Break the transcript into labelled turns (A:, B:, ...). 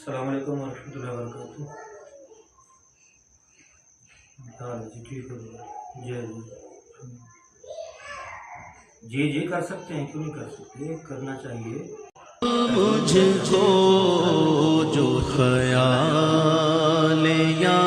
A: अस्सलाम वालेकुम वरहमतुल्लाहि वबरकातुहू। हाँ जी, ठीक है। जी जी जी, कर सकते हैं, क्यों नहीं कर सकते, करना चाहिए।
B: मुझको जो ख्याल या